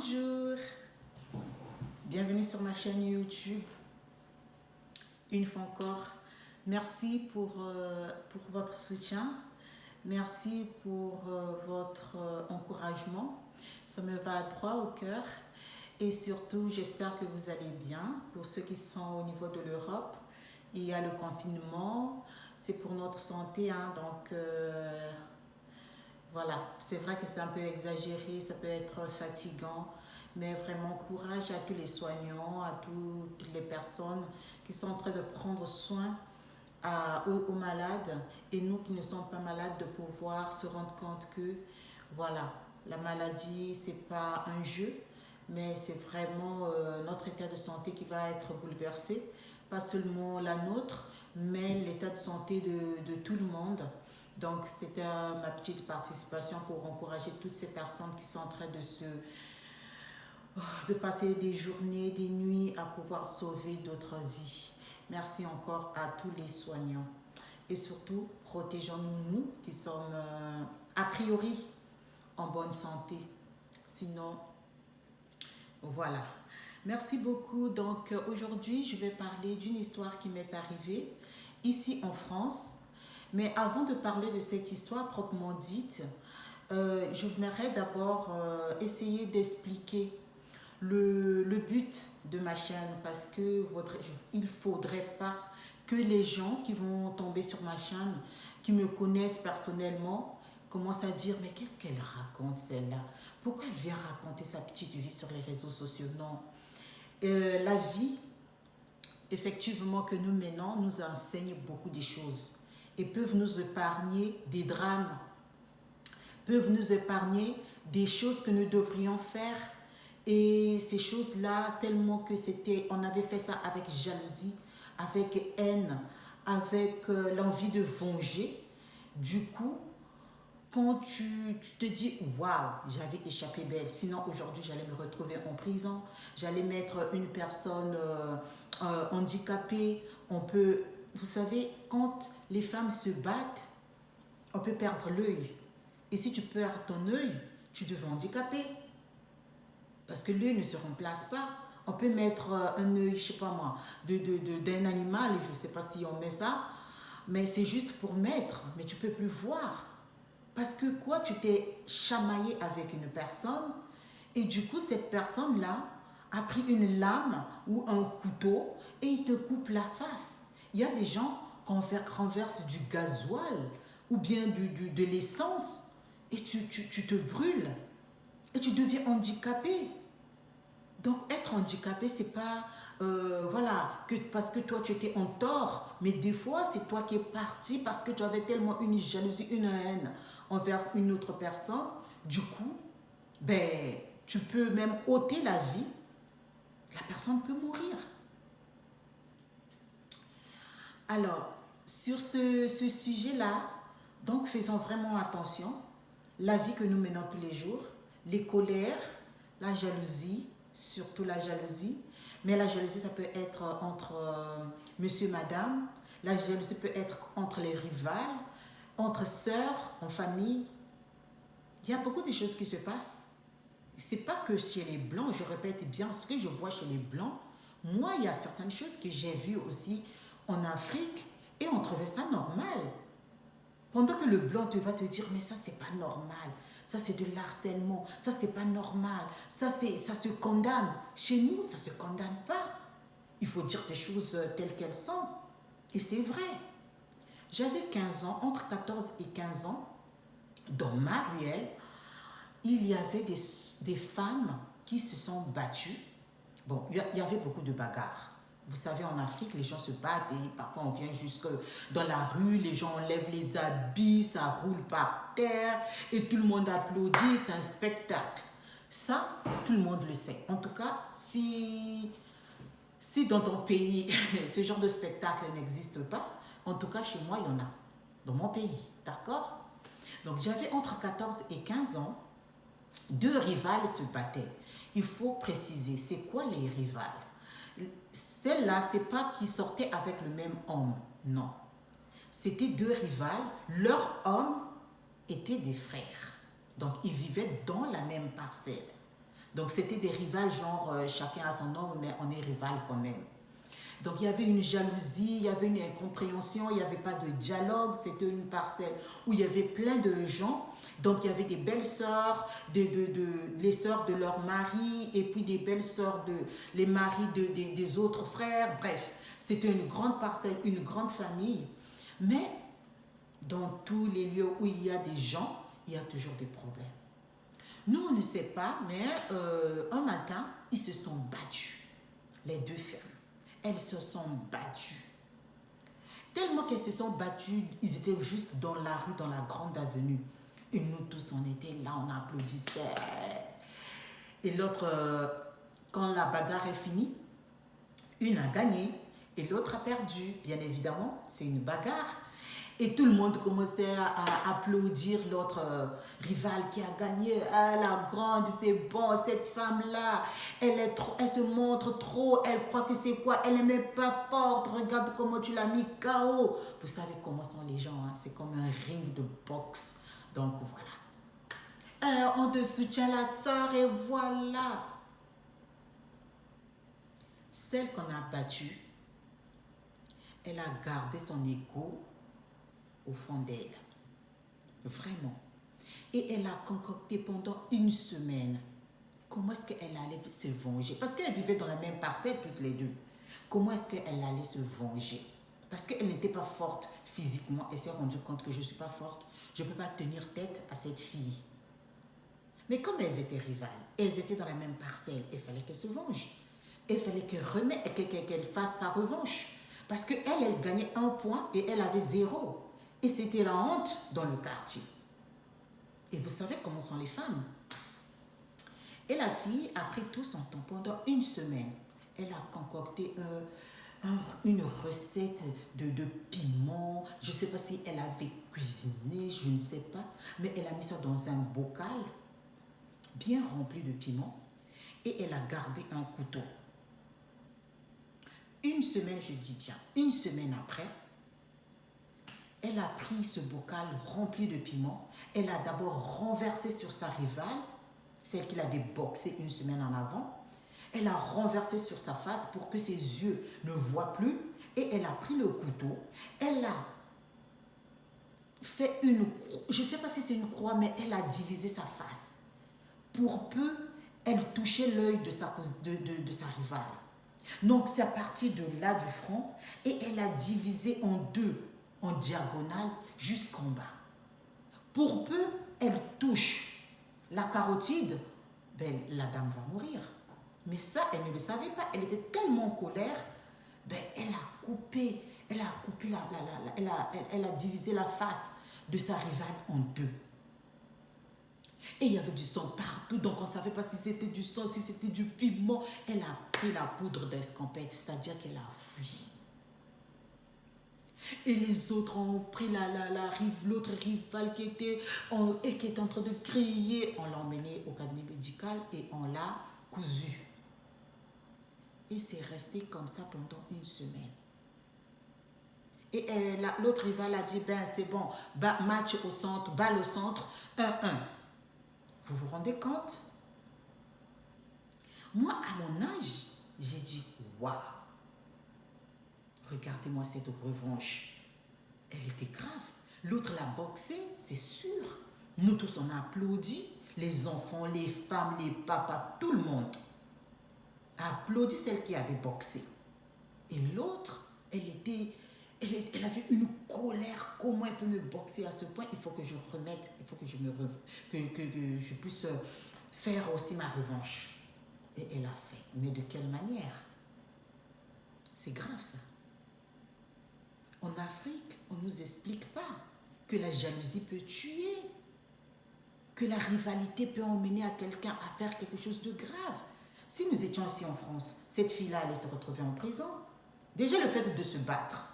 Bonjour, bienvenue sur ma chaîne YouTube. Une fois encore, merci pour votre soutien, merci pour votre encouragement. Ça me va droit au cœur et surtout j'espère que vous allez bien. Pour ceux qui sont au niveau de l'Europe, il y a le confinement, c'est pour notre santé, hein, donc voilà, c'est vrai que c'est un peu exagéré, ça peut être fatigant, mais vraiment courage à tous les soignants, à toutes les personnes qui sont en train de prendre soin aux malades et nous qui ne sommes pas malades de pouvoir se rendre compte que voilà, la maladie c'est pas un jeu, mais c'est vraiment notre état de santé qui va être bouleversé, pas seulement la nôtre, mais l'état de santé de tout le monde. Donc, c'était ma petite participation pour encourager toutes ces personnes qui sont en train de passer des journées, des nuits à pouvoir sauver d'autres vies. Merci encore à tous les soignants. Et surtout, protégeons-nous, nous qui sommes a priori en bonne santé. Sinon, voilà. Merci beaucoup. Donc, aujourd'hui, je vais parler d'une histoire qui m'est arrivée ici en France. Mais avant de parler de cette histoire proprement dite, je voudrais d'abord essayer d'expliquer le but de ma chaîne parce que il ne faudrait pas que les gens qui vont tomber sur ma chaîne, qui me connaissent personnellement, commencent à dire mais qu'est-ce qu'elle raconte celle-là? Pourquoi elle vient raconter sa petite vie sur les réseaux sociaux? Non. La vie, effectivement, que nous menons nous enseigne beaucoup de choses et peuvent nous épargner des drames, peuvent nous épargner des choses que nous devrions faire. Et ces choses-là, tellement que on avait fait ça avec jalousie, avec haine, avec l'envie de venger. Du coup, quand tu te dis, waouh, j'avais échappé belle, sinon aujourd'hui j'allais me retrouver en prison, j'allais mettre une personne handicapée, vous savez, quand les femmes se battent, on peut perdre l'œil. Et si tu perds ton œil, tu deviens handicapé. Parce que l'œil ne se remplace pas. On peut mettre un œil, je sais pas moi, d'un animal, je ne sais pas si on met ça, mais c'est juste pour mettre, mais tu ne peux plus voir. Parce que quoi, tu t'es chamaillé avec une personne et du coup, cette personne-là a pris une lame ou un couteau et il te coupe la face. Il y a des gens qui renversent du gasoil ou bien de l'essence et tu te brûles et tu deviens handicapé. Donc, être handicapé, c'est pas voilà, parce que toi tu étais en tort, mais des fois c'est toi qui es parti parce que tu avais tellement une jalousie, une haine envers une autre personne. Du coup, ben, tu peux même ôter la vie, la personne peut mourir. Alors, sur ce sujet-là, donc faisons vraiment attention. La vie que nous menons tous les jours, les colères, la jalousie, surtout la jalousie. Mais la jalousie, ça peut être entre monsieur, madame. La jalousie peut être entre les rivales, entre sœurs, en famille. Il y a beaucoup de choses qui se passent. C'est pas que chez les Blancs, je répète bien, ce que je vois chez les Blancs, moi, il y a certaines choses que j'ai vues aussi en Afrique et on trouvait ça normal. Pendant que le Blanc va te dire, mais ça, c'est pas normal. Ça, c'est de l'harcèlement. Ça, c'est pas normal. Ça se condamne. Chez nous, ça se condamne pas. Il faut dire des choses telles qu'elles sont. Et c'est vrai. J'avais 15 ans, entre 14 et 15 ans, dans ma ruelle, il y avait des femmes qui se sont battues. Bon, il y avait beaucoup de bagarres. Vous savez, en Afrique, les gens se battent et parfois on vient jusque dans la rue, les gens enlèvent les habits, ça roule par terre et tout le monde applaudit, c'est un spectacle. Ça, tout le monde le sait. En tout cas, si dans ton pays, ce genre de spectacle n'existe pas, en tout cas, chez moi, il y en a. Dans mon pays, d'accord? Donc, j'avais entre 14 et 15 ans, deux rivales se battaient. Il faut préciser, c'est quoi les rivales? Celle-là, c'est pas qu'ils sortaient avec le même homme, non. C'était deux rivales, leurs hommes étaient des frères. Donc, ils vivaient dans la même parcelle. Donc c'était des rivales, genre chacun a son nom, mais on est rival quand même. Donc il y avait une jalousie, il y avait une incompréhension, il n'y avait pas de dialogue, c'était une parcelle où il y avait plein de gens. Donc il y avait des belles sœurs, les sœurs de leurs maris, et puis des belles sœurs, les maris des autres frères. Bref, c'était une grande parcelle, une grande famille. Mais dans tous les lieux où il y a des gens, il y a toujours des problèmes. Nous, on ne sait pas, mais un matin, ils se sont battus, les deux femmes. Elles se sont battues. Tellement qu'elles se sont battues, ils étaient juste dans la rue, dans la grande avenue. Et nous tous, on était là, on applaudissait. Et l'autre, quand la bagarre est finie, une a gagné et l'autre a perdu. Bien évidemment, c'est une bagarre. Et tout le monde commençait à applaudir l'autre rival qui a gagné. Ah, la grande, c'est bon, cette femme-là, elle se montre trop, elle croit que c'est quoi, elle n'est même pas forte, regarde comment tu l'as mis KO. Vous savez comment sont les gens, hein? C'est comme un ring de boxe. Donc voilà. On te soutient la sœur et voilà. Celle qu'on a battue, elle a gardé son ego au fond d'elle. Vraiment. Et elle a concocté pendant une semaine comment est-ce qu'elle allait se venger. Parce qu'elle vivait dans la même parcelle toutes les deux. Comment est-ce qu'elle allait se venger? Parce qu'elle n'était pas forte physiquement. Elle s'est rendue compte que je ne suis pas forte. Je ne peux pas tenir tête à cette fille. Mais comme elles étaient rivales, elles étaient dans la même parcelle, il fallait qu'elle se venge. Il fallait qu'elle fasse sa revanche. Parce qu'elle, elle gagnait 1 point et elle avait 0. Et c'était la honte dans le quartier. Et vous savez comment sont les femmes. Et la fille a pris tout son temps pendant une semaine. Elle a concocté une recette de piment. Je ne sais pas si elle avait cuisiné, je ne sais pas. Mais elle a mis ça dans un bocal bien rempli de piment. Et elle a gardé un couteau. Une semaine, je dis bien, une semaine après, elle a pris ce bocal rempli de piment. Elle a d'abord renversé sur sa rivale, celle qu'il avait boxée une semaine en avant. Elle a renversé sur sa face pour que ses yeux ne voient plus. Et elle a pris le couteau. Elle a fait je ne sais pas si c'est une croix, mais elle a divisé sa face. Pour peu, elle touchait l'œil de sa rivale. Donc, c'est à partir de là du front. Et elle a divisé en deux, en diagonale, jusqu'en bas. Pour peu, elle touche la carotide, ben, la dame va mourir. Mais ça, elle ne le savait pas. Elle était tellement en colère, ben, elle a coupé, elle a divisé la face de sa rivale en deux. Et il y avait du sang partout, donc on ne savait pas si c'était du sang, si c'était du piment. Elle a pris la poudre d'escampette, c'est-à-dire qu'elle a fui. Et les autres ont pris l'autre rival qui était en train de crier. On l'a emmené au cabinet médical et on l'a cousu. Et c'est resté comme ça pendant une semaine. Et l'autre rival a dit, ben c'est bon, match au centre, balle au centre, 1-1. Vous vous rendez compte? Moi, à mon âge, j'ai dit, waouh, regardez-moi cette revanche. Elle était grave. L'autre l'a boxé, c'est sûr. Nous tous, on a applaudi. Les enfants, les femmes, les papas, tout le monde a applaudi celle qui avait boxé. Et l'autre, elle avait une colère. Comment elle peut me boxer à ce point? Il faut que je remette, il faut que je puisse faire aussi ma revanche. Et elle a fait. Mais de quelle manière? C'est grave ça. En Afrique, on ne nous explique pas que la jalousie peut tuer, que la rivalité peut emmener à quelqu'un à faire quelque chose de grave. Si nous étions ici en France, cette fille-là allait se retrouver en prison. Déjà, le fait de se battre,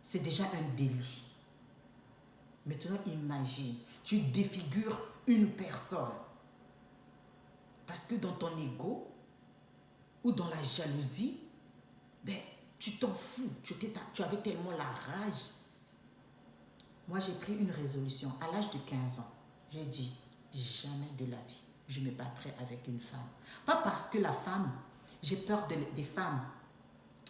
c'est déjà un délit. Maintenant, imagine, tu défigures une personne. Parce que dans ton ego ou dans la jalousie, ben, tu t'en fous. Tu avais tellement la rage. Moi, j'ai pris une résolution à l'âge de 15 ans. J'ai dit, jamais de la vie. je me battrai avec une femme. Pas parce que la femme, j'ai peur des femmes.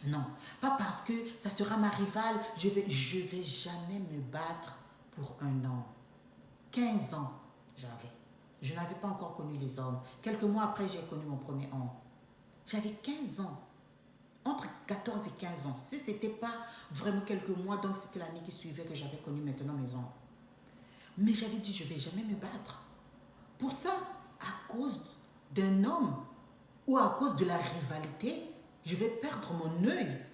Non, pas parce que ça sera ma rivale, je vais jamais me battre pour un homme. 15 ans, j'avais. Je n'avais pas encore connu les hommes. Quelques mois après, j'ai connu mon premier homme. J'avais 15 ans. Entre 14 et 15 ans. Si ce n'était pas vraiment quelques mois, donc c'était l'année qui suivait que j'avais connu maintenant mes hommes. Mais j'avais dit, je ne vais jamais me battre. Pour ça, à cause d'un homme ou à cause de la rivalité, je vais perdre mon œil.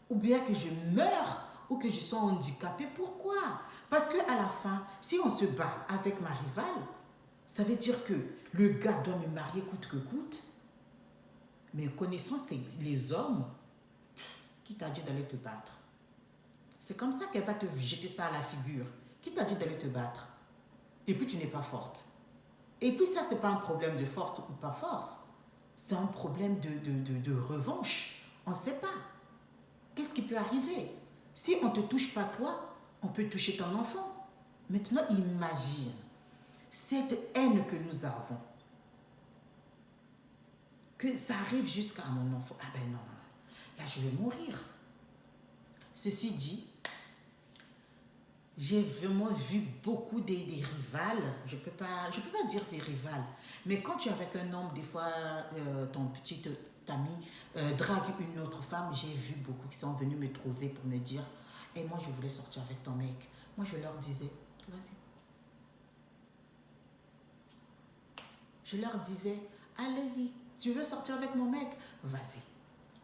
Ou bien que je meure ou que je sois handicapée. Pourquoi? Parce qu'à la fin, si on se bat avec ma rivale, ça veut dire que le gars doit me marier coûte que coûte. Mais connaissant les hommes, qui t'a dit d'aller te battre? C'est comme ça qu'elle va te jeter ça à la figure. Qui t'a dit d'aller te battre? Et puis tu n'es pas forte. Et puis ça, ce n'est pas un problème de force ou pas force. C'est un problème de revanche. On ne sait pas. Qu'est-ce qui peut arriver? Si on ne te touche pas toi, on peut toucher ton enfant. Maintenant, imagine cette haine que nous avons. Que ça arrive jusqu'à mon enfant. Ah ben non, là je vais mourir. Ceci dit, j'ai vraiment vu beaucoup des rivales. Je peux pas dire des rivales. Mais quand tu es avec un homme, des fois, ton petit ami drague une autre femme, j'ai vu beaucoup qui sont venus me trouver pour me dire « Et moi, je voulais sortir avec ton mec. » Moi, je leur disais « Vas-y. » Je leur disais « Allez-y. Si tu veux sortir avec mon mec, vas-y. »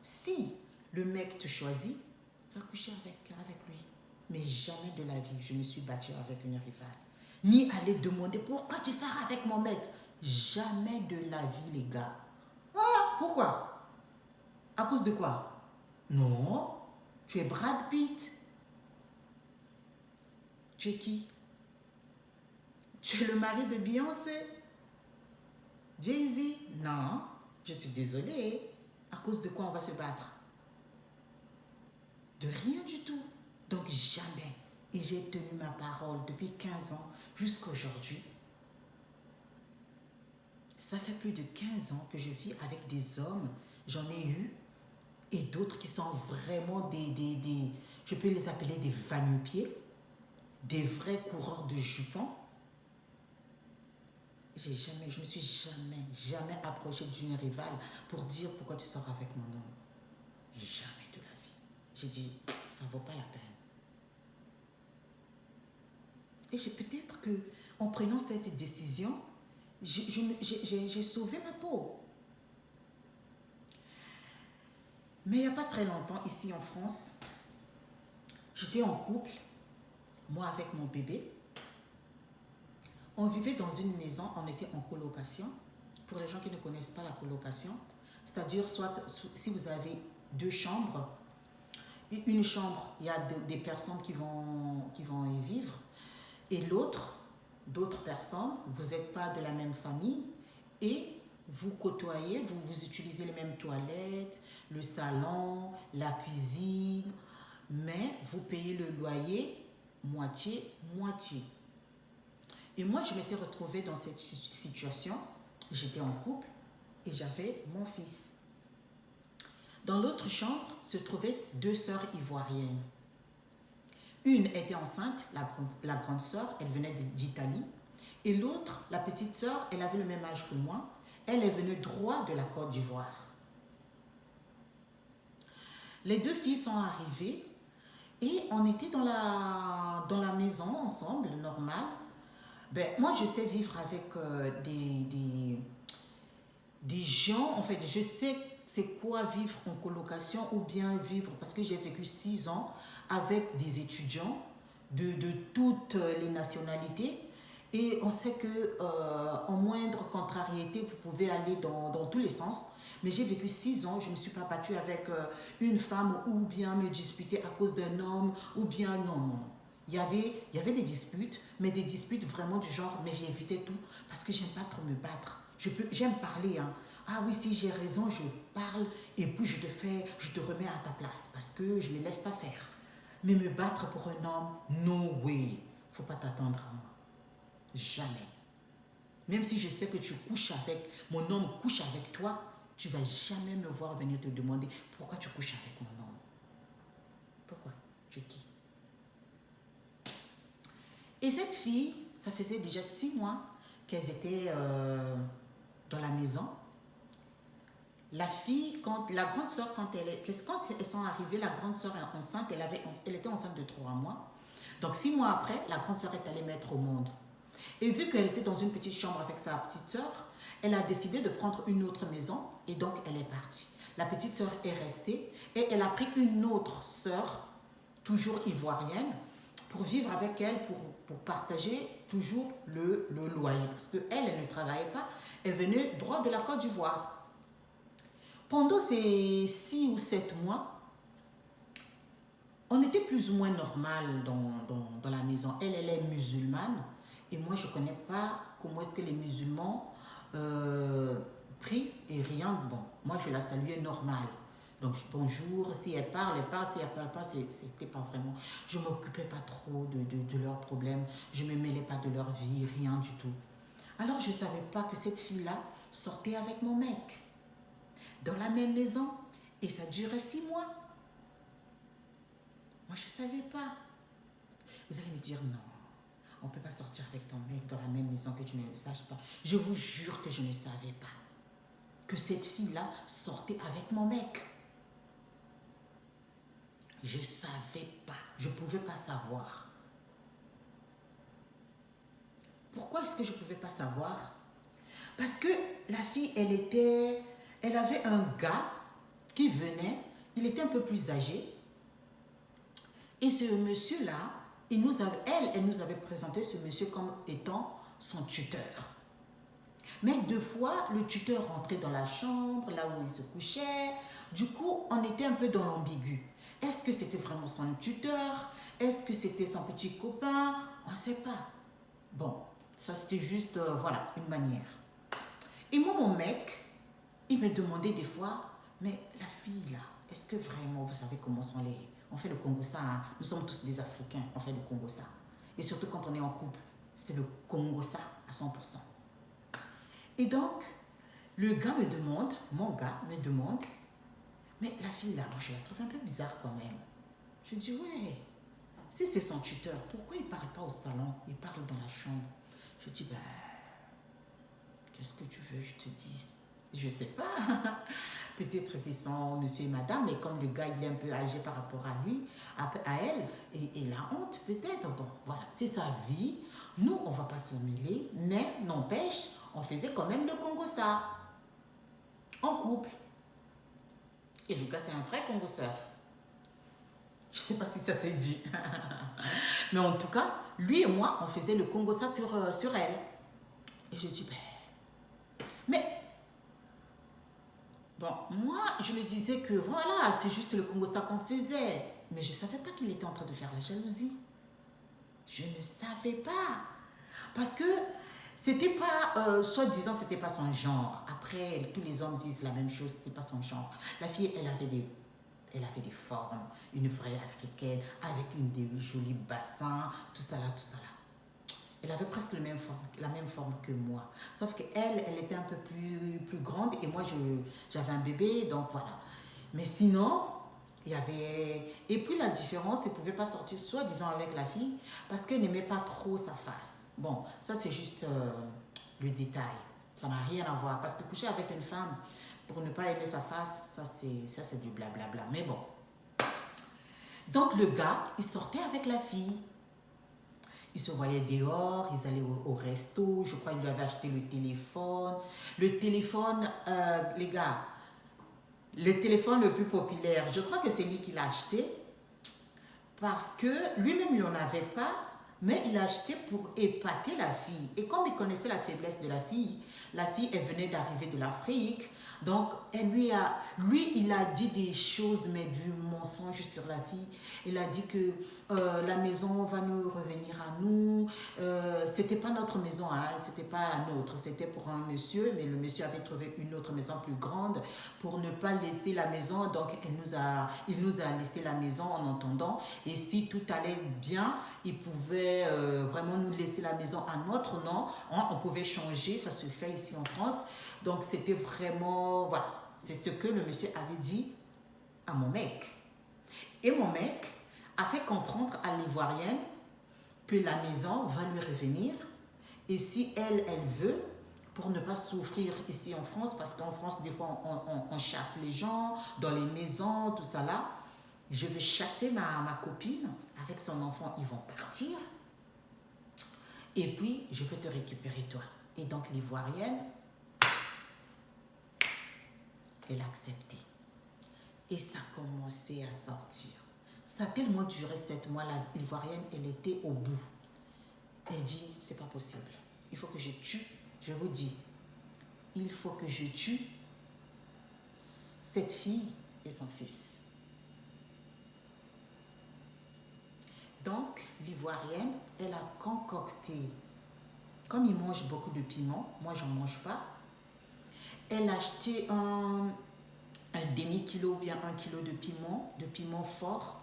Si le mec te choisit, va coucher avec lui. Mais jamais de la vie, je me suis battue avec une rivale. Ni aller demander pourquoi tu sors avec mon mec. Jamais de la vie, les gars. Ah, pourquoi? À cause de quoi? Non, tu es Brad Pitt. Tu es qui? Tu es le mari de Beyoncé? Jay-Z? Non, je suis désolée. À cause de quoi on va se battre? De rien du tout. Donc jamais. Et j'ai tenu ma parole depuis 15 ans jusqu'à aujourd'hui. Ça fait plus de 15 ans que je vis avec des hommes. J'en ai eu. Et d'autres qui sont vraiment je peux les appeler des va-nu-pieds. Des vrais coureurs de jupons. Je me suis jamais approchée d'une rivale pour dire pourquoi tu sors avec mon homme. Jamais de la vie. J'ai dit, ça ne vaut pas la peine. Et peut-être qu'en prenant cette décision, j'ai sauvé ma peau. Mais il n'y a pas très longtemps, ici en France, j'étais en couple, moi avec mon bébé. On vivait dans une maison, on était en colocation. Pour les gens qui ne connaissent pas la colocation, c'est-à-dire soit si vous avez 2 chambres, une chambre, il y a des personnes qui vont y vivre, et l'autre, d'autres personnes, vous n'êtes pas de la même famille, et vous côtoyez, vous utilisez les mêmes toilettes, le salon, la cuisine, mais vous payez le loyer moitié-moitié. Et moi, je m'étais retrouvée dans cette situation. J'étais en couple et j'avais mon fils. Dans l'autre chambre se trouvaient 2 sœurs ivoiriennes. Une était enceinte, la grande sœur, elle venait d'Italie. Et l'autre, la petite sœur, elle avait le même âge que moi. Elle est venue droit de la Côte d'Ivoire. Les 2 filles sont arrivées et on était dans la maison ensemble, normal. Ben, moi, je sais vivre avec des gens. En fait, je sais c'est quoi vivre en colocation ou bien vivre, parce que j'ai vécu 6 ans avec des étudiants de toutes les nationalités. Et on sait qu'en moindre contrariété, vous pouvez aller dans tous les sens. Mais j'ai vécu 6 ans, je ne me suis pas battue avec une femme ou bien me disputer à cause d'un homme ou bien non. Il y avait des disputes, mais des disputes vraiment du genre, mais j'ai évité tout parce que j'aime pas trop me battre. J'aime parler, hein. Ah oui, si j'ai raison, je parle et puis je te remets à ta place parce que je ne me laisse pas faire. Mais me battre pour un homme, no way. Faut pas t'attendre à moi. Jamais. Même si je sais que tu couches avec, mon homme couche avec toi, tu ne vas jamais me voir venir te demander pourquoi tu couches avec mon homme. Pourquoi? Tu es qui? Et cette fille, ça faisait déjà 6 mois qu'elles étaient dans la maison. La fille, la grande soeur, quand elles sont arrivées, la grande soeur est enceinte, elle était enceinte de 3 mois. Donc 6 mois après, la grande soeur est allée mettre au monde. Et vu qu'elle était dans une petite chambre avec sa petite soeur, elle a décidé de prendre une autre maison et donc elle est partie. La petite soeur est restée et elle a pris une autre soeur, toujours ivoirienne, pour vivre avec elle, pour partager toujours le loyer. Parce qu'elle ne travaillait pas, elle venait droit de la Côte d'Ivoire. Pendant ces 6 ou 7 mois, on était plus ou moins normal dans la maison. Elle est musulmane et moi, je ne connais pas comment est-ce que les musulmans prient et rien. Bon, moi, je la saluais normal. Donc, bonjour, si elle parle, si elle ne parle pas, c'était pas vraiment. Je ne m'occupais pas trop de leurs problèmes, je ne me mêlais pas de leur vie, rien du tout. Alors, je ne savais pas que cette fille-là sortait avec mon mec dans la même maison et ça durait 6 mois. Moi, je ne savais pas. Vous allez me dire non, on ne peut pas sortir avec ton mec dans la même maison que tu ne le saches pas. Je vous jure que je ne savais pas que cette fille-là sortait avec mon mec. Je ne savais pas, je ne pouvais pas savoir. Pourquoi est-ce que je ne pouvais pas savoir? Parce que la fille, elle avait un gars qui venait, il était un peu plus âgé. Et ce monsieur-là, elle nous avait présenté ce monsieur comme étant son tuteur. Mais 2 fois, le tuteur rentrait dans la chambre, là où il se couchait. Du coup, on était un peu dans l'ambigu. Est-ce que c'était vraiment son tuteur? Est-ce que c'était son petit copain? On ne sait pas. Bon, ça c'était juste, voilà, une manière. Et moi, mon mec, il me demandait des fois, mais la fille là, est-ce que vraiment, vous savez comment sont les... On fait le Congo-ça, hein? Nous sommes tous des Africains, on fait le Congo-ça. Et surtout quand on est en couple, c'est le Congo-ça à 100%. Et donc, le gars me demande, mon gars me demande, mais la fille là, moi je la trouve un peu bizarre quand même. Je dis, ouais, si c'est son tuteur, pourquoi il ne parle pas au salon? Il parle dans la chambre. Je dis, ben, qu'est-ce que tu veux, je te dis? Je ne sais pas. Peut-être qu'ils sont monsieur et madame, mais comme le gars il est un peu âgé par rapport à lui, à elle, et la honte peut-être. Bon, voilà, c'est sa vie. Nous, on ne va pas se mêler, mais n'empêche, on faisait quand même le Congo-ça. En couple. Et le gars, c'est un vrai Congo-seur. Je ne sais pas si ça s'est dit. Mais en tout cas, lui et moi, on faisait le Congo-ça sur elle. Et je dis, ben... Mais... Bon, moi, je me disais que voilà, c'est juste le Congo-ça qu'on faisait. Mais je ne savais pas qu'il était en train de faire la jalousie. Je ne savais pas. Parce que c'était pas, soi-disant, c'était pas son genre. Après, tous les hommes disent la même chose, c'était pas son genre. La fille, elle avait des formes, une vraie africaine, avec des jolis bassins, tout ça là, tout ça là. Elle avait presque la même forme que moi. Sauf qu'elle, elle était un peu plus grande et moi, j'avais un bébé, donc voilà. Mais sinon, il y avait... Et puis la différence, elle ne pouvait pas sortir soi-disant avec la fille parce qu'elle n'aimait pas trop sa face. Bon, ça c'est juste le détail. Ça n'a rien à voir. Parce que coucher avec une femme pour ne pas aimer sa face, ça c'est du blablabla. Mais bon. Donc le gars, il sortait avec la fille. Ils se voyaient dehors, ils allaient au resto, je crois qu'ils lui avaient acheté le téléphone. Le téléphone, les gars, le téléphone le plus populaire, je crois que c'est lui qui l'a acheté parce que lui-même, il n'en avait pas, mais il l'a acheté pour épater la fille. Et comme il connaissait la faiblesse de la fille, elle venait d'arriver de l'Afrique. Donc, lui, il a dit des choses, mais du mensonge sur la fille. Il a dit que la maison va nous revenir à nous. C'était pas notre maison, hein, c'était pas la nôtre. C'était pour un monsieur, mais le monsieur avait trouvé une autre maison plus grande pour ne pas laisser la maison. Donc, il nous a laissé la maison en entendant. Et si tout allait bien, ils pouvaient vraiment nous laisser la maison à notre nom. Hein, on pouvait changer, ça se fait ici en France. Donc, c'était vraiment, voilà, c'est ce que le monsieur avait dit à mon mec. Et mon mec a fait comprendre à l'Ivoirienne que la maison va lui revenir. Et si elle veut, pour ne pas souffrir ici en France, parce qu'en France, des fois, on chasse les gens dans les maisons, tout ça là, je vais chasser ma copine avec son enfant, ils vont partir. Et puis, je vais te récupérer toi. Et donc, l'Ivoirienne, elle a accepté. Et ça a commencé à sortir. Ça a tellement duré 7 mois, l'Ivoirienne, elle était au bout. Elle dit, c'est pas possible. Il faut que je tue, je vous dis, il faut que je tue cette fille et son fils. Donc, l'Ivoirienne, elle a concocté, comme il mange beaucoup de piment, moi j'en mange pas, elle a acheté un demi-kilo ou bien 1 kilo de piment fort.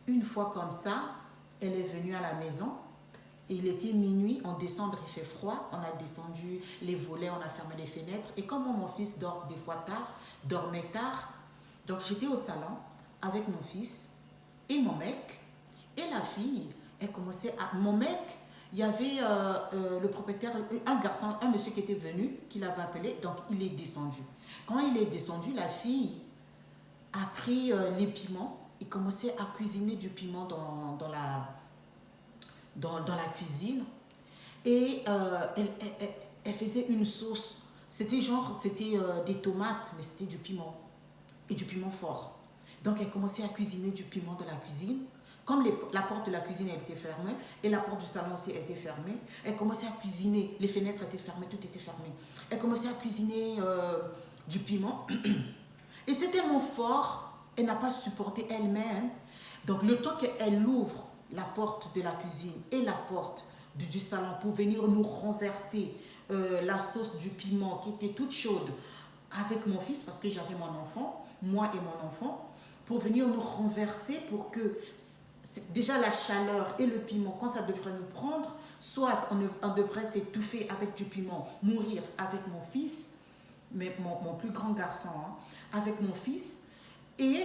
Une fois comme ça, elle est venue à la maison. Il était minuit, en décembre il fait froid, on a descendu les volets, on a fermé les fenêtres. Et comme mon fils dort des fois tard, dormait tard, donc j'étais au salon avec mon fils et mon mec. Et la fille, elle commençait à... Mon mec, il y avait le propriétaire, un garçon, un monsieur qui était venu, qui l'avait appelé, donc il est descendu. Quand il est descendu, la fille a pris les piments et commençait à cuisiner du piment dans la cuisine. Et elle faisait une sauce. C'était des tomates, mais c'était du piment. Et du piment fort. Donc elle commençait à cuisiner du piment dans la cuisine. Comme la porte de la cuisine elle était fermée, et la porte du salon aussi était fermée, elle commençait à cuisiner, les fenêtres étaient fermées, tout était fermé. Elle commençait à cuisiner du piment. Et c'est tellement fort, elle n'a pas supporté elle-même. Donc le temps qu'elle ouvre la porte de la cuisine et la porte du salon pour venir nous renverser la sauce du piment qui était toute chaude avec mon fils, parce que j'avais mon enfant, moi et mon enfant, pour venir nous renverser pour que déjà la chaleur et le piment, quand ça devrait nous prendre, soit on devrait s'étouffer avec du piment, mourir avec mon fils, mais mon plus grand garçon, hein, avec mon fils, et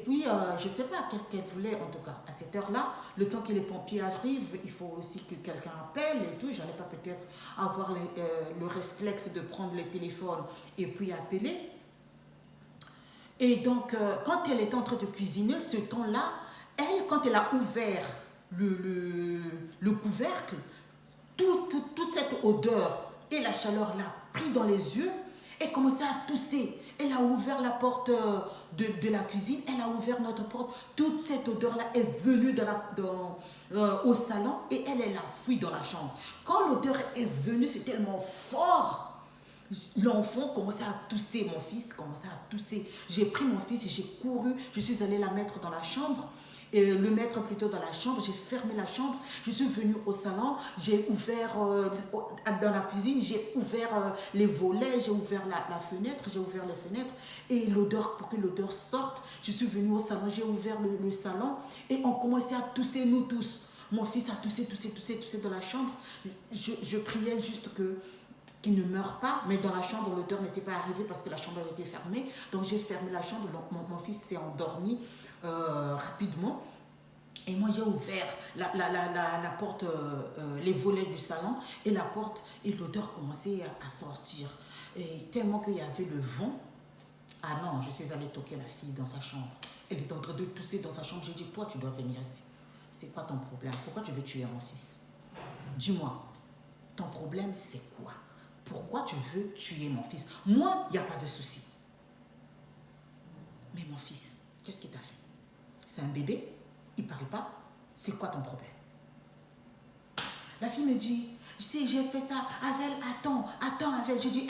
puis, je ne sais pas qu'est-ce qu'elle voulait, en tout cas, à cette heure-là, le temps que les pompiers arrivent, il faut aussi que quelqu'un appelle et tout. Je n'allais pas peut-être avoir le réflexe de prendre le téléphone et puis appeler. Et donc, quand elle était en train de cuisiner, ce temps-là, elle, quand elle a ouvert le couvercle, toute cette odeur et la chaleur l'a pris dans les yeux et commençait à tousser. Elle a ouvert la porte de la cuisine, elle a ouvert notre porte. Toute cette odeur-là est venue au salon et elle a fui dans la chambre. Quand l'odeur est venue, c'est tellement fort. L'enfant commençait à tousser, mon fils commençait à tousser. J'ai pris mon fils, j'ai couru, je suis allée la mettre dans la chambre. Et le mettre plutôt dans la chambre, j'ai fermé la chambre, je suis venue au salon, j'ai ouvert dans la cuisine, j'ai ouvert les volets, j'ai ouvert la fenêtre, j'ai ouvert les fenêtres et l'odeur, pour que l'odeur sorte, je suis venue au salon, j'ai ouvert le salon et on commençait à tousser nous tous. Mon fils a toussé dans la chambre, je priais juste qu'il ne meure pas, mais dans la chambre, l'odeur n'était pas arrivée parce que la chambre était fermée. Donc j'ai fermé la chambre, mon fils s'est endormi rapidement. Et moi j'ai ouvert la porte, les volets du salon et la porte, et l'odeur commençait à sortir. Et tellement qu'il y avait le vent. Ah non, je suis allée toquer la fille dans sa chambre. Elle était en train de tousser dans sa chambre. J'ai dit, toi tu dois venir ici. C'est quoi ton problème? Pourquoi tu veux tuer mon fils? Dis-moi, ton problème c'est quoi? Pourquoi tu veux tuer mon fils? Moi, il n'y a pas de souci. Mais mon fils, qu'est-ce qu'il t'a fait? C'est un bébé, il ne parle pas. C'est quoi ton problème? La fille me dit, si j'ai fait ça, Avel, attends, Avel. Je dis,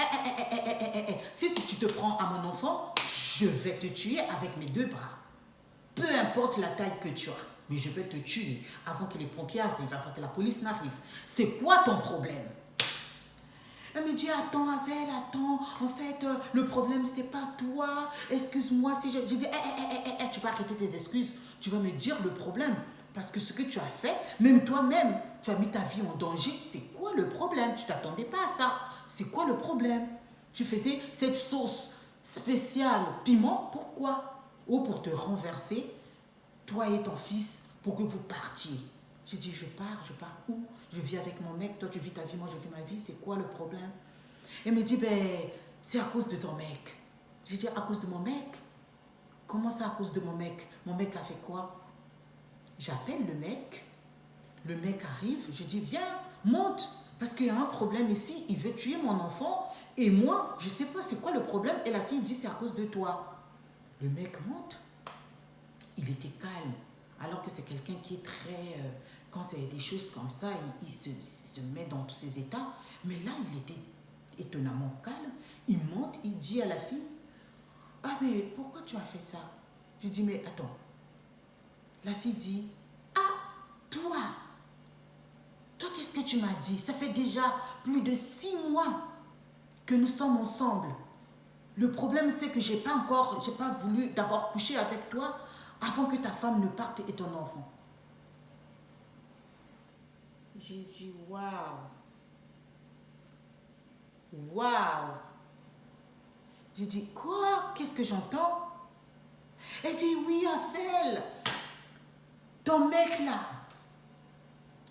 si tu te prends à mon enfant, je vais te tuer avec mes 2 bras. Peu importe la taille que tu as, mais je vais te tuer avant que les pompiers arrivent, avant que la police n'arrive. C'est quoi ton problème? Elle me dit, attends, Avel, attends. En fait, le problème, c'est pas toi. Excuse-moi si j'ai dit, tu vas arrêter tes excuses. Tu vas me dire le problème. Parce que ce que tu as fait, même toi-même, tu as mis ta vie en danger. C'est quoi le problème? Tu t'attendais pas à ça. C'est quoi le problème? Tu faisais cette sauce spéciale piment. Pourquoi? Ou pour te renverser, toi et ton fils, pour que vous partiez. J'ai dit, je pars où? Je vis avec mon mec, toi tu vis ta vie, moi je vis ma vie, c'est quoi le problème? Elle me dit, ben, c'est à cause de ton mec. J'ai dit, à cause de mon mec? Comment ça à cause de mon mec? Mon mec a fait quoi? J'appelle le mec arrive, je dis, viens, monte, parce qu'il y a un problème ici, il veut tuer mon enfant, et moi, je ne sais pas c'est quoi le problème, et la fille dit, c'est à cause de toi. Le mec monte, il était calme, alors que c'est quelqu'un qui est très... quand c'est des choses comme ça, il se met dans tous ses états. Mais là, il était étonnamment calme. Il monte, il dit à la fille, ah mais pourquoi tu as fait ça? Je dis, mais attends. La fille dit, ah, toi qu'est-ce que tu m'as dit? Ça fait déjà plus de 6 mois que nous sommes ensemble. Le problème, c'est que j'ai pas voulu d'abord coucher avec toi avant que ta femme ne parte et ton enfant. J'ai dit, waouh. Waouh. J'ai dit, quoi? Qu'est-ce que j'entends? Elle dit, oui, Avel, ton mec là,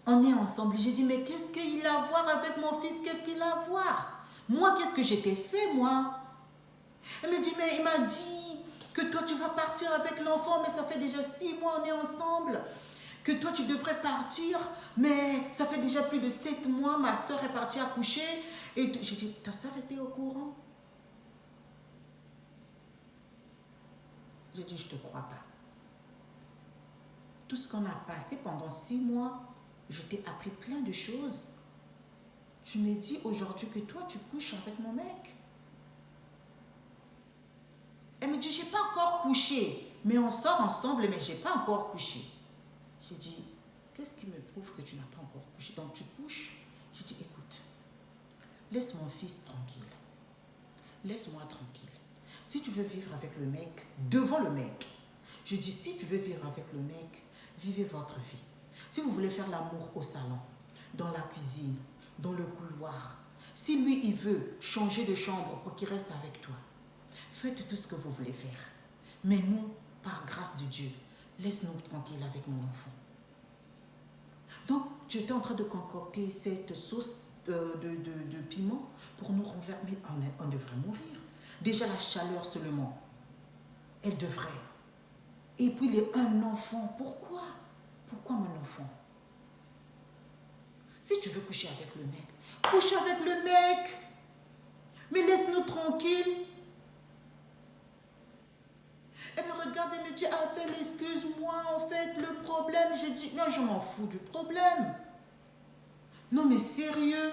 on est ensemble. J'ai dit, mais qu'est-ce qu'il a à voir avec mon fils? Qu'est-ce qu'il a à voir? Moi, qu'est-ce que j'ai fait, moi? Elle me dit, mais il m'a dit que toi, tu vas partir avec l'enfant, mais ça fait déjà 6 mois, on est ensemble. Que toi, tu devrais partir, mais ça fait déjà plus de 7 mois, ma soeur est partie accoucher. Et j'ai dit, ta soeur était au courant? J'ai dit, je ne te crois pas. Tout ce qu'on a passé pendant 6 mois, je t'ai appris plein de choses. Tu me dis aujourd'hui que toi, tu couches avec mon mec. Elle me dit, j'ai pas encore couché. Mais on sort ensemble, mais j'ai pas encore couché. J'ai dit, qu'est-ce qui me prouve que tu n'as pas encore couché? Donc tu couches. J'ai dit, écoute, laisse mon fils tranquille. Laisse-moi tranquille. Si tu veux vivre avec le mec, devant le mec, je dis, si tu veux vivre avec le mec, vivez votre vie. Si vous voulez faire l'amour au salon, dans la cuisine, dans le couloir, si lui, il veut changer de chambre pour qu'il reste avec toi, faites tout ce que vous voulez faire. Mais nous, par grâce de Dieu, laisse-nous tranquilles avec mon enfant. Donc, tu étais en train de concocter cette sauce de piment pour nous renverser. Mais on devrait mourir. Déjà, la chaleur seulement, elle devrait. Et puis, il est un enfant. Pourquoi? Pourquoi mon enfant? Si tu veux coucher avec le mec, couche avec le mec. Mais laisse-nous tranquilles. Elle me regarde et me dit, Avel, excuse-moi, en fait, le problème. Je dis, non, je m'en fous du problème. Non, mais sérieux.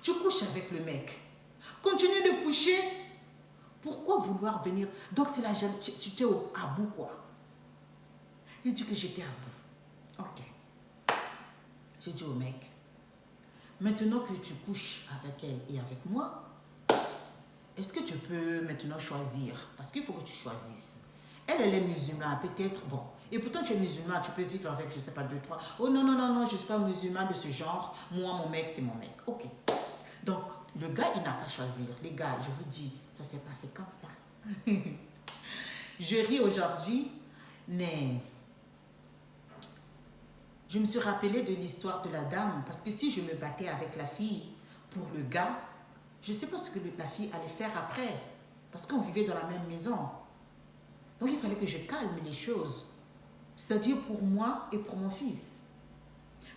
Tu couches avec le mec. Continue de coucher. Pourquoi vouloir venir? Donc, c'est la jalousie. Tu étais à bout, quoi. Il dit que j'étais à bout. Ok. J'ai dit au mec, maintenant que tu couches avec elle et avec moi, est-ce que tu peux maintenant choisir? Parce qu'il faut que tu choisisses. Elle est musulmane, peut-être, bon. Et pourtant, tu es musulman, tu peux vivre avec, je ne sais pas, 2, 3. Oh non, non, non, non, je ne suis pas musulman de ce genre. Moi, mon mec, c'est mon mec. Ok. Donc, le gars, il n'a qu'à choisir. Les gars, je vous dis, ça s'est passé comme ça. Je ris aujourd'hui, mais je me suis rappelé de l'histoire de la dame. Parce que si je me battais avec la fille pour le gars, je ne sais pas ce que la fille allait faire après. Parce qu'on vivait dans la même maison. Donc, il fallait que je calme les choses. C'est-à-dire pour moi et pour mon fils.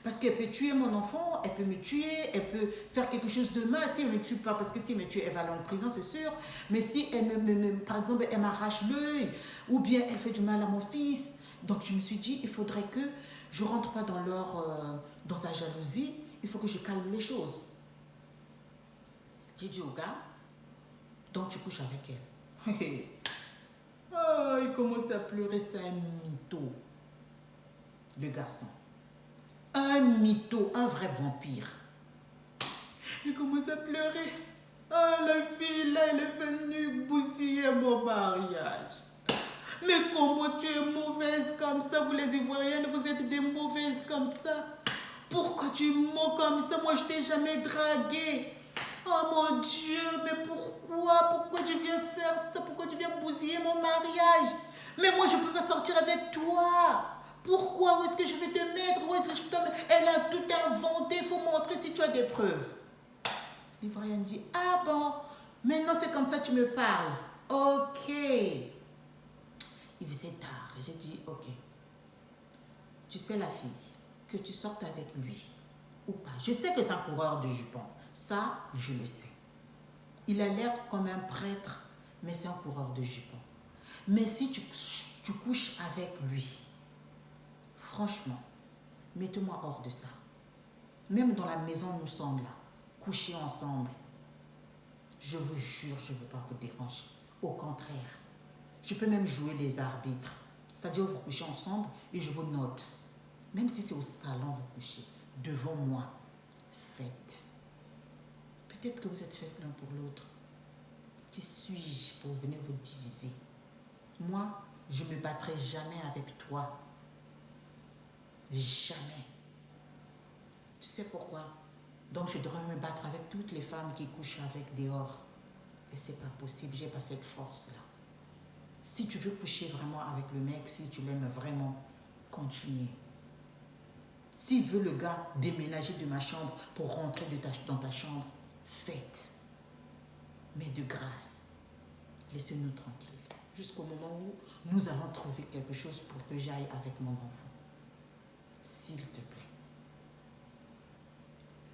Parce qu'elle peut tuer mon enfant, elle peut me tuer, elle peut faire quelque chose de mal. Si elle ne me tue pas, parce que si elle me tue, elle va aller en prison, c'est sûr. Mais si elle par exemple, elle m'arrache l'œil, ou bien elle fait du mal à mon fils. Donc, je me suis dit, il faudrait que je ne rentre pas dans sa jalousie. Il faut que je calme les choses. J'ai dit au gars, donc tu couches avec elle. Oh, il commence à pleurer, c'est un mytho, le garçon. Un mytho, un vrai vampire. Il commence à pleurer. Ah, la fille là, elle est venue bousiller mon mariage. Mais comment tu es mauvaise comme ça? Vous les Ivoiriennes, vous êtes des mauvaises comme ça. Pourquoi tu mens comme ça? Moi, je t'ai jamais dragué. Oh mon Dieu, mais pourquoi? Pourquoi tu viens faire ça? Pourquoi tu viens bousiller mon mariage? Mais moi, je peux pas sortir avec toi. Pourquoi? Où est-ce que je vais te mettre? Où est-ce que je vais te mettre? Elle a tout inventé. Il faut montrer si tu as des preuves. L'Ivoirienne dit, ah bon, maintenant c'est comme ça que tu me parles. Ok. Il faisait tard. J'ai dit, ok. Tu sais la fille, que tu sortes avec lui ou pas. Je sais que c'est un coureur de jupons. Ça, je le sais. Il a l'air comme un prêtre, mais c'est un coureur de jupons. Mais si tu couches avec lui, franchement, mettez-moi hors de ça. Même dans la maison, nous sommes là, couchés ensemble. Je vous jure, je ne veux pas vous déranger. Au contraire, je peux même jouer les arbitres. C'est-à-dire, vous couchez ensemble et je vous note. Même si c'est au salon, vous couchez devant moi. Faites. Peut-être que vous êtes faits l'un pour l'autre. Qui suis-je pour venir vous diviser? Moi, je ne me battrai jamais avec toi. Jamais. Tu sais pourquoi? Donc, je devrais me battre avec toutes les femmes qui couchent avec dehors. Et c'est pas possible, j'ai pas cette force-là. Si tu veux coucher vraiment avec le mec, si tu l'aimes vraiment, continue. S'il veut le gars déménager de ma chambre pour rentrer dans ta chambre, faites. Mais de grâce, laissez-nous tranquilles. Jusqu'au moment où nous allons trouver quelque chose pour que j'aille avec mon enfant. S'il te plaît.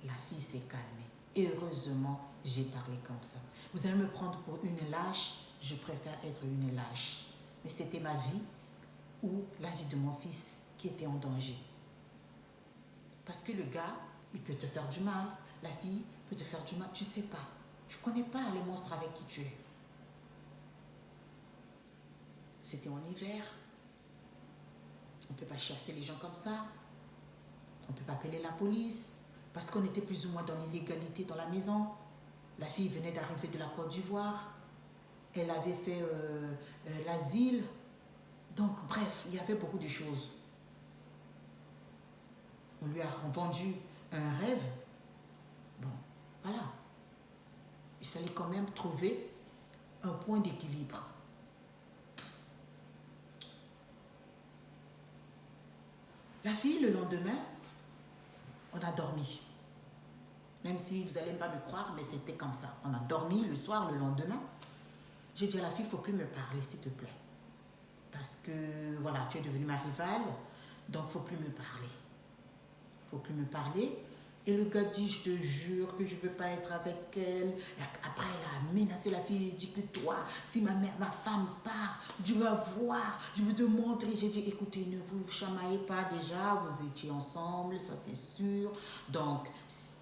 La fille s'est calmée. Et heureusement, j'ai parlé comme ça. Vous allez me prendre pour une lâche. Je préfère être une lâche. Mais c'était ma vie ou la vie de mon fils qui était en danger. Parce que le gars, il peut te faire du mal. La fille peut te faire du mal. Tu ne sais pas. Tu ne connais pas les monstres avec qui tu es. C'était en hiver. On ne peut pas chasser les gens comme ça. On ne peut pas appeler la police. Parce qu'on était plus ou moins dans l'illégalité dans la maison. La fille venait d'arriver de la Côte d'Ivoire. Elle avait fait l'asile. Donc, bref, il y avait beaucoup de choses. On lui a vendu un rêve. Bon, voilà. Il fallait quand même trouver un point d'équilibre. La fille, le lendemain, on a dormi. Même si vous n'allez pas me croire, mais c'était comme ça. On a dormi le soir, le lendemain. J'ai dit à la fille, il ne faut plus me parler, s'il te plaît. Parce que, voilà, tu es devenue ma rivale, donc il ne faut plus me parler. Il ne faut plus me parler. Et le gars dit, je te jure que je ne veux pas être avec elle. Et après, elle a menacé la fille, il dit que toi, si ma femme part, tu vas voir, je vais te montrer. J'ai dit, écoutez, ne vous chamaillez pas déjà, vous étiez ensemble, ça c'est sûr. Donc,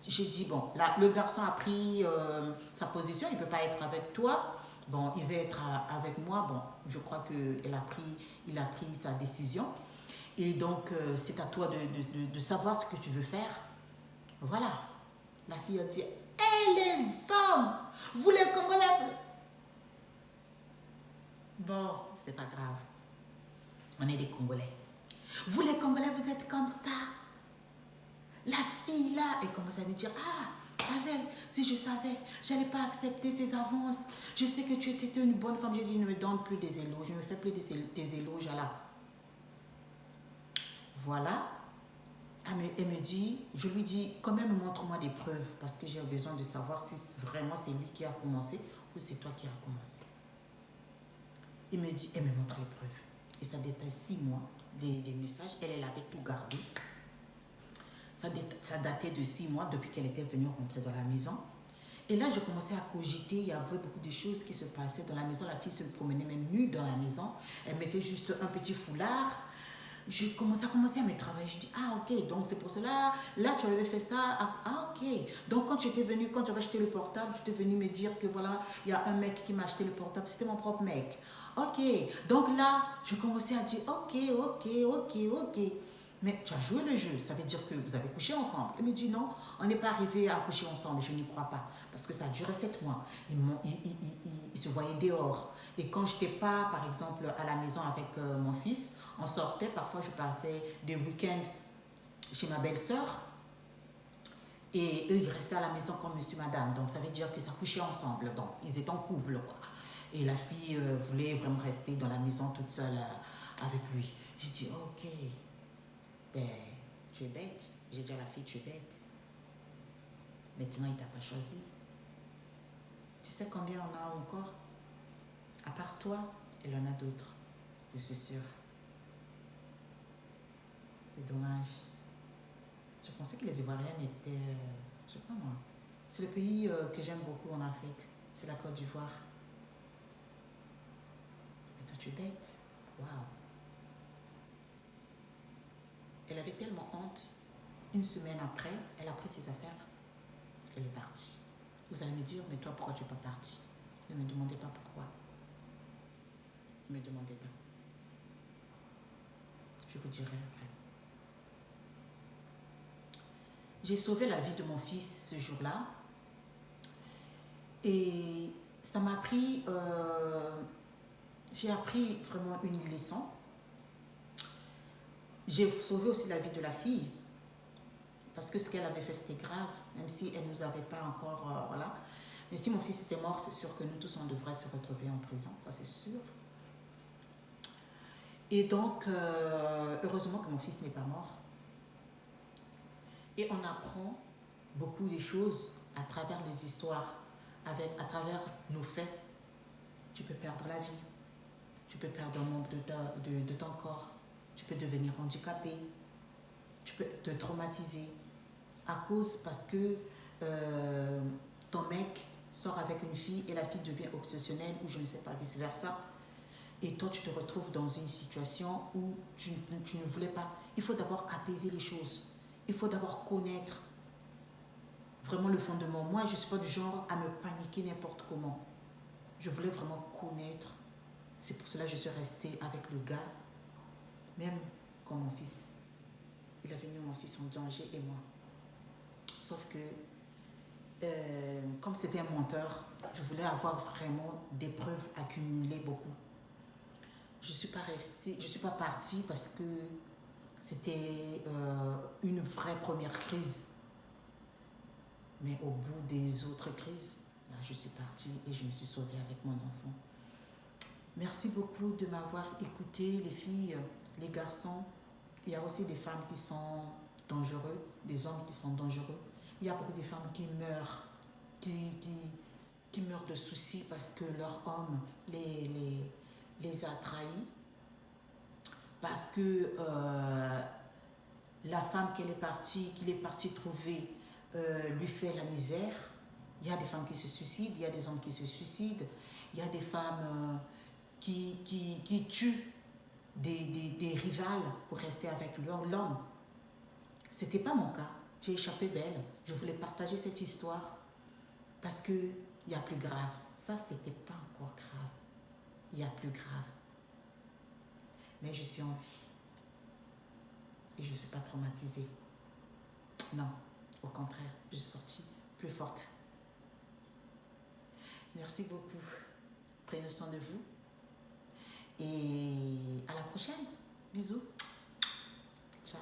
j'ai dit, bon, là, le garçon a pris sa position, il ne veut pas être avec toi. Bon, il veut être avec moi. Bon, je crois qu'il a pris sa décision. Et donc, c'est à toi de savoir ce que tu veux faire. Voilà. La fille a dit, hé les hommes, vous les Congolais. Bon, c'est pas grave. On est des Congolais. Vous les Congolais, vous êtes comme ça. La fille là, elle commence à me dire, ah, Pavel, si je savais, je n'allais pas accepter ces avances. Je sais que tu étais une bonne femme. J'ai dit, ne me donne plus des éloges. Je ne me fais plus des éloges à là. Voilà. Elle me dit, je lui dis, quand même, montre-moi des preuves. Parce que j'ai besoin de savoir si vraiment c'est lui qui a commencé ou c'est toi qui as commencé. Il me dit, elle me montre les preuves. Et ça détaille 6 mois, des messages. Elle avait tout gardé. Ça datait de 6 mois depuis qu'elle était venue rentrer dans la maison. Et là, je commençais à cogiter. Il y avait beaucoup de choses qui se passaient dans la maison. La fille se promenait même nue dans la maison. Elle mettait juste un petit foulard. Je commençais à me travailler. Je dis, ah ok, donc c'est pour cela. Là, tu avais fait ça. Ah ok. Donc quand tu étais venu, quand tu avais acheté le portable, tu étais venu me dire que voilà, il y a un mec qui m'a acheté le portable. C'était mon propre mec. Ok. Donc là, je commençais à dire, ok. mais tu as joué le jeu, ça veut dire que vous avez couché ensemble. Elle me dit non, on n'est pas arrivé à coucher ensemble, je n'y crois pas. Parce que ça a duré 7 mois. Ils se voyaient dehors. Et quand je n'étais pas, par exemple, à la maison avec mon fils, on sortait, parfois je passais des week-ends chez ma belle-sœur. Et eux, ils restaient à la maison comme monsieur, madame. Donc ça veut dire que ça couchait ensemble. Donc ils étaient en couple, quoi. Et la fille voulait vraiment rester dans la maison toute seule avec lui. J'ai dit, ok. Ben, tu es bête. J'ai dit à la fille, tu es bête. Maintenant, il t'a pas choisi. Tu sais combien on a encore? À part toi, il en a d'autres. Je suis sûre. C'est dommage. Je pensais que les Ivoiriens étaient... je sais pas moi. C'est le pays que j'aime beaucoup en Afrique. C'est la Côte d'Ivoire. Mais toi, tu es bête. Waouh. Elle avait tellement honte. Une semaine après, elle a pris ses affaires. Elle est partie. Vous allez me dire, mais toi, pourquoi tu n'es pas partie? Ne me demandez pas pourquoi. Ne me demandez pas. Je vous dirai après. J'ai sauvé la vie de mon fils ce jour-là. Et ça m'a appris... j'ai appris vraiment une leçon. J'ai sauvé aussi la vie de la fille. Parce que ce qu'elle avait fait, c'était grave. Même si elle ne nous avait pas encore... voilà. Mais si mon fils était mort, c'est sûr que nous tous, on devrait se retrouver en prison. Ça, c'est sûr. Et donc, heureusement que mon fils n'est pas mort. Et on apprend beaucoup de choses à travers les histoires, à travers nos faits. Tu peux perdre la vie. Tu peux perdre un membre de ton corps. Tu peux devenir handicapé. Tu peux te traumatiser. Parce que ton mec sort avec une fille et la fille devient obsessionnelle ou je ne sais pas, vice-versa. Et toi, tu te retrouves dans une situation où tu ne voulais pas. Il faut d'abord apaiser les choses. Il faut d'abord connaître vraiment le fondement. Moi, je ne suis pas du genre à me paniquer n'importe comment. Je voulais vraiment connaître. C'est pour cela que je suis restée avec le gars. Même comme mon fils. Il avait mis mon fils en danger et moi. Sauf que, comme c'était un menteur, je voulais avoir vraiment des preuves accumulées beaucoup. Je ne suis pas partie parce que c'était une vraie première crise. Mais au bout des autres crises, là, je suis partie et je me suis sauvée avec mon enfant. Merci beaucoup de m'avoir écouté, les filles, les garçons. Il y a aussi des femmes qui sont dangereuses, des hommes qui sont dangereux. Il y a beaucoup de femmes qui meurent, qui meurent de soucis parce que leur homme les a trahis. Parce que la femme qu'il est parti trouver lui fait la misère. Il y a des femmes qui se suicident, il y a des hommes qui se suicident, il y a des femmes qui tuent des rivales pour rester avec l'homme. C'était pas mon cas. J'ai échappé belle. Je voulais partager cette histoire parce qu'il y a plus grave. Ça, c'était pas encore grave. Il y a plus grave. Mais je suis en vie. Et je ne suis pas traumatisée. Non, au contraire, je suis sortie plus forte. Merci beaucoup. Prenez soin de vous. Et à la prochaine. Bisous. Ciao.